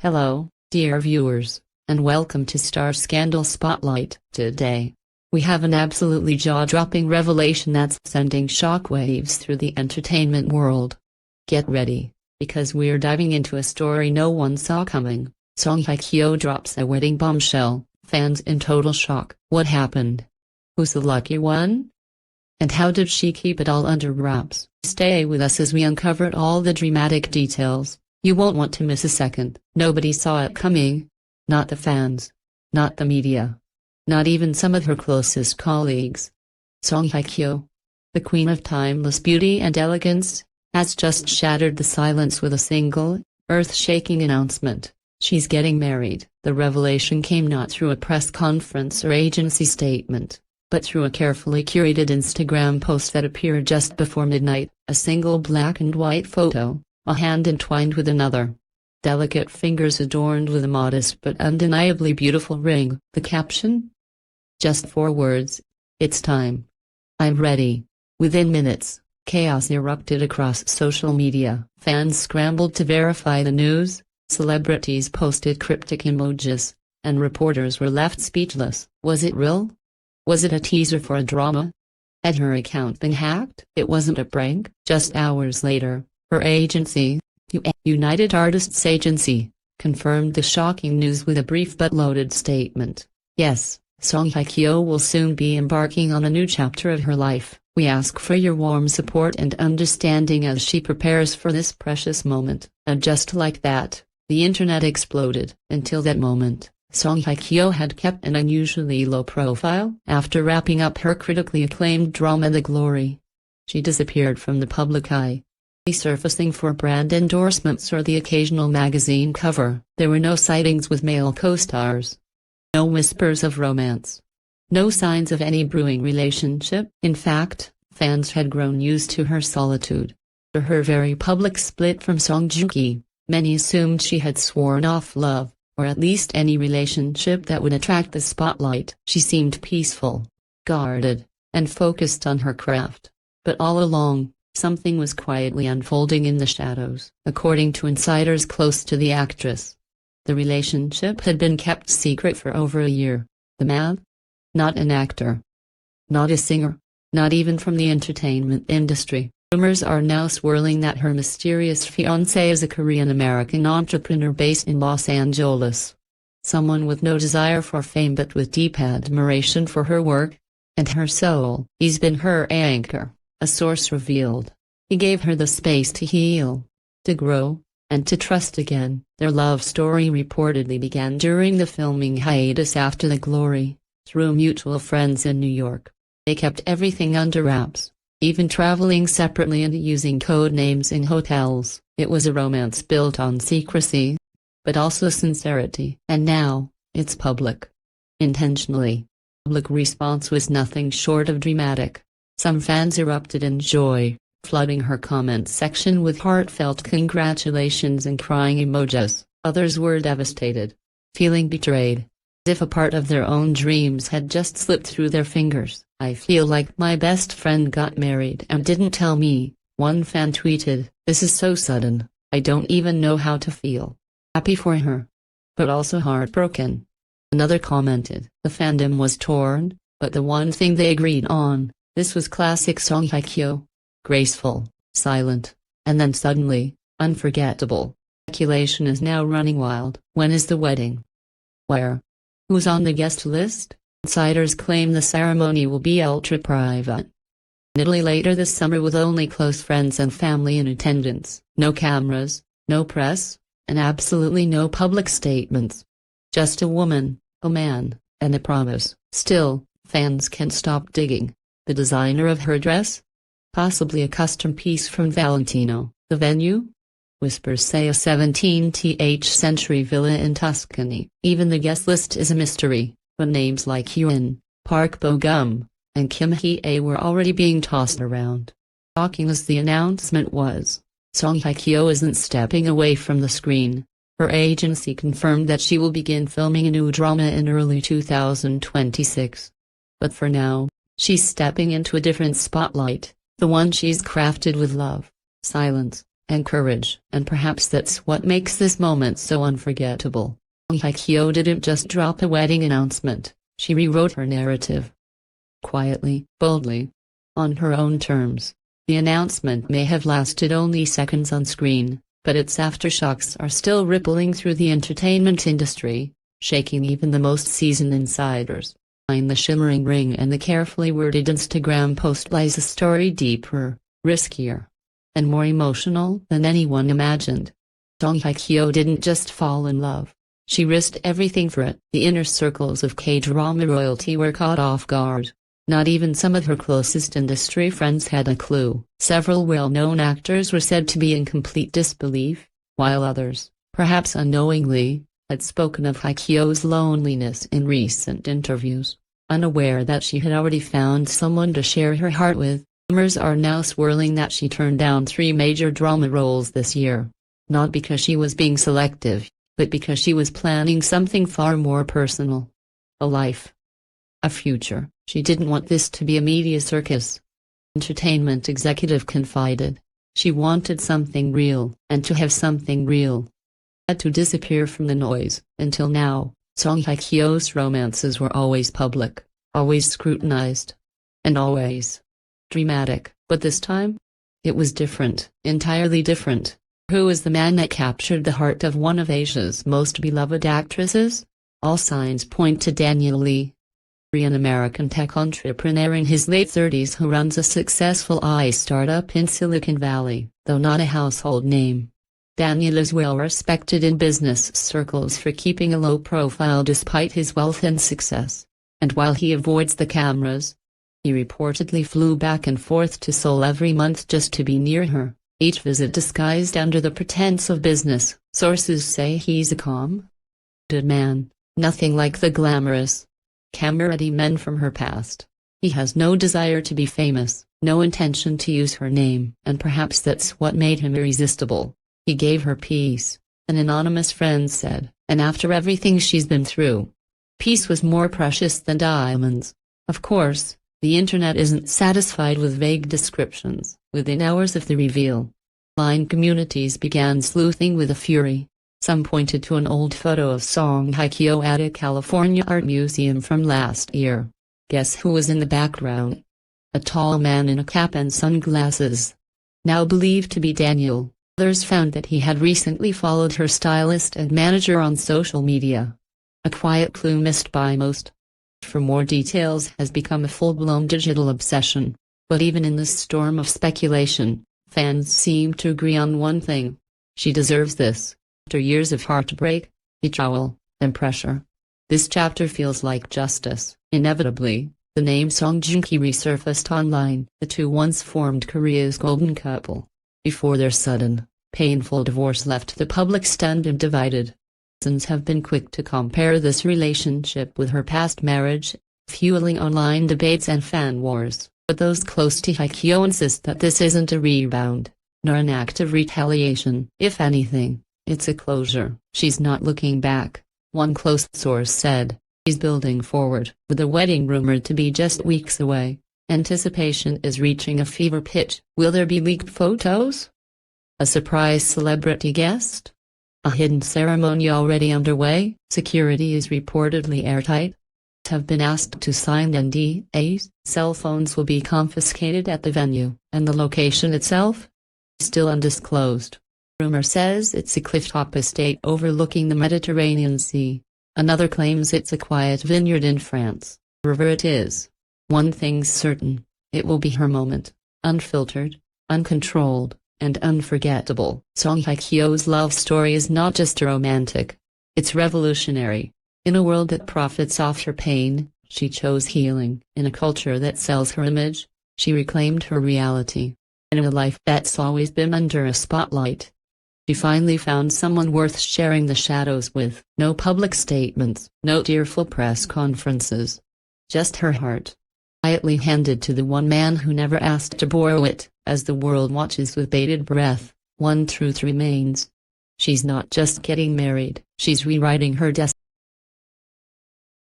Hello, dear viewers, and welcome to Star Scandal Spotlight. Today, we have an absolutely jaw-dropping revelation that's sending shockwaves through the entertainment world. Get ready, because we're diving into a story no one saw coming. Hye Kyo drops a wedding bombshell, fans in total shock. What happened? Who's the lucky one? And how did she keep it all under wraps? Stay with us as we uncover all the dramatic details. You won't want to miss a second. Nobody saw it coming. Not the fans. Not the media. Not even some of her closest colleagues. Hye Kyo, the queen of timeless beauty and elegance, has just shattered the silence with a single, earth-shaking announcement. She's getting married. The revelation came not through a press conference or agency statement, but through a carefully curated Instagram post that appeared just before midnight. A single black and white photo, a hand entwined with another. Delicate fingers adorned with a modest but undeniably beautiful ring. The caption? Just 4 words. It's time. I'm ready. Within minutes, chaos erupted across social media. Fans scrambled to verify the news, celebrities posted cryptic emojis, and reporters were left speechless. Was it real? Was it a teaser for a drama? Had her account been hacked? It wasn't a prank. Just hours later, her agency, United Artists Agency, confirmed the shocking news with a brief but loaded statement. Yes, Hye Kyo will soon be embarking on a new chapter of her life. We ask for your warm support and understanding as she prepares for this precious moment. And just like that, the internet exploded. Until that moment, Hye Kyo had kept an unusually low profile. After wrapping up her critically acclaimed drama The Glory, she disappeared from the public eye, surfacing for brand endorsements or the occasional magazine cover. There were no sightings with male co-stars. No whispers of romance. No signs of any brewing relationship. In fact, fans had grown used to her solitude. After her very public split from Song Joong-ki, many assumed she had sworn off love, or at least any relationship that would attract the spotlight. She seemed peaceful, guarded, and focused on her craft. But all along, something was quietly unfolding in the shadows. According to insiders close to the actress, the relationship had been kept secret for over a year. The man? Not an actor. Not a singer. Not even from the entertainment industry. Rumors are now swirling that her mysterious fiance is a Korean-American entrepreneur based in Los Angeles. Someone with no desire for fame but with deep admiration for her work and her soul. He's been her anchor, a source revealed. He gave her the space to heal, to grow, and to trust again. Their love story reportedly began during the filming hiatus after The Glory, through mutual friends in New York. They kept everything under wraps, even traveling separately and using code names in hotels. It was a romance built on secrecy, but also sincerity. And now, it's public. Intentionally. Public response was nothing short of dramatic. Some fans erupted in joy, flooding her comment section with heartfelt congratulations and crying emojis. Others were devastated, feeling betrayed, as if a part of their own dreams had just slipped through their fingers. I feel like my best friend got married and didn't tell me, one fan tweeted. This is so sudden, I don't even know how to feel. Happy for her, but also heartbroken. Another commented. The fandom was torn, but the one thing they agreed on, this was classic Hye Kyo. Graceful, silent, and then suddenly, unforgettable. Speculation is now running wild. When is the wedding? Where? Who's on the guest list? Insiders claim the ceremony will be ultra-private. In Italy later this summer with only close friends and family in attendance. No cameras, no press, and absolutely no public statements. Just a woman, a man, and a promise. Still, fans can't stop digging. The designer of her dress? Possibly a custom piece from Valentino. The venue? Whispers say a 17th century villa in Tuscany. Even the guest list is a mystery, but names like Hyun, Park Bo-gum, and Kim Hye were already being tossed around. Shocking as the announcement was, Hye Kyo isn't stepping away from the screen. Her agency confirmed that she will begin filming a new drama in early 2026. But for now, she's stepping into a different spotlight, the one she's crafted with love, silence, and courage, and perhaps that's what makes this moment so unforgettable. Hye Kyo didn't just drop a wedding announcement, she rewrote her narrative. Quietly, boldly, on her own terms. The announcement may have lasted only seconds on screen, but its aftershocks are still rippling through the entertainment industry, shaking even the most seasoned insiders. Behind the shimmering ring and the carefully worded Instagram post lies a story deeper, riskier, and more emotional than anyone imagined. Hye Kyo didn't just fall in love. She risked everything for it. The inner circles of K-drama royalty were caught off guard. Not even some of her closest industry friends had a clue. Several well-known actors were said to be in complete disbelief, while others, perhaps unknowingly, had spoken of Hye Kyo's loneliness in recent interviews. Unaware that she had already found someone to share her heart with, rumors are now swirling that she turned down 3 major drama roles this year. Not because she was being selective, but because she was planning something far more personal. A life. A future. She didn't want this to be a media circus. Entertainment executive confided. She wanted something real, and to have something real had to disappear from the noise. Until now, Hye Kyo's romances were always public, always scrutinized, and always dramatic. But this time? It was different, entirely different. Who was the man that captured the heart of one of Asia's most beloved actresses? All signs point to Daniel Lee, an American tech entrepreneur in his late 30s who runs a successful AI startup in Silicon Valley, though not a household name. Daniel is well respected in business circles for keeping a low profile despite his wealth and success. And while he avoids the cameras, he reportedly flew back and forth to Seoul every month just to be near her, each visit disguised under the pretense of business. Sources say he's a calm-headed man, nothing like the glamorous, camera-ready men from her past. He has no desire to be famous, no intention to use her name, and perhaps that's what made him irresistible. He gave her peace, an anonymous friend said, and after everything she's been through, peace was more precious than diamonds. Of course, the internet isn't satisfied with vague descriptions. Within hours of the reveal, online communities began sleuthing with a fury. Some pointed to an old photo of Hye Kyo at a California art museum from last year. Guess who was in the background? A tall man in a cap and sunglasses. Now believed to be Daniel. Others found that he had recently followed her stylist and manager on social media. A quiet clue missed by most. For more details has become a full-blown digital obsession. But even in this storm of speculation, fans seem to agree on one thing. She deserves this. After years of heartbreak, betrayal, and pressure, this chapter feels like justice. Inevitably, the name Song Joong-ki resurfaced online. The two once formed Korea's golden couple, before their sudden, painful divorce left the public stunned and divided. Netizens have been quick to compare this relationship with her past marriage, fueling online debates and fan wars. But those close to Hye Kyo insist that this isn't a rebound, nor an act of retaliation. If anything, it's a closure. She's not looking back, one close source said. She's building forward. With the wedding rumored to be just weeks away, anticipation is reaching a fever pitch. Will there be leaked photos? A surprise celebrity guest? A hidden ceremony already underway? Security is reportedly airtight. Have been asked to sign NDAs. Cell phones will be confiscated at the venue, and the location itself? Still undisclosed. Rumor says it's a clifftop estate overlooking the Mediterranean Sea. Another claims it's a quiet vineyard in France. Wherever it is, one thing's certain, it will be her moment. Unfiltered, uncontrolled, and unforgettable. Hye Kyo's love story is not just romantic. It's revolutionary. In a world that profits off her pain, she chose healing. In a culture that sells her image, she reclaimed her reality. In a life that's always been under a spotlight, she finally found someone worth sharing the shadows with. No public statements, no tearful press conferences. Just her heart, quietly handed to the one man who never asked to borrow it. As the world watches with bated breath, one truth remains. She's not just getting married, she's rewriting her destiny.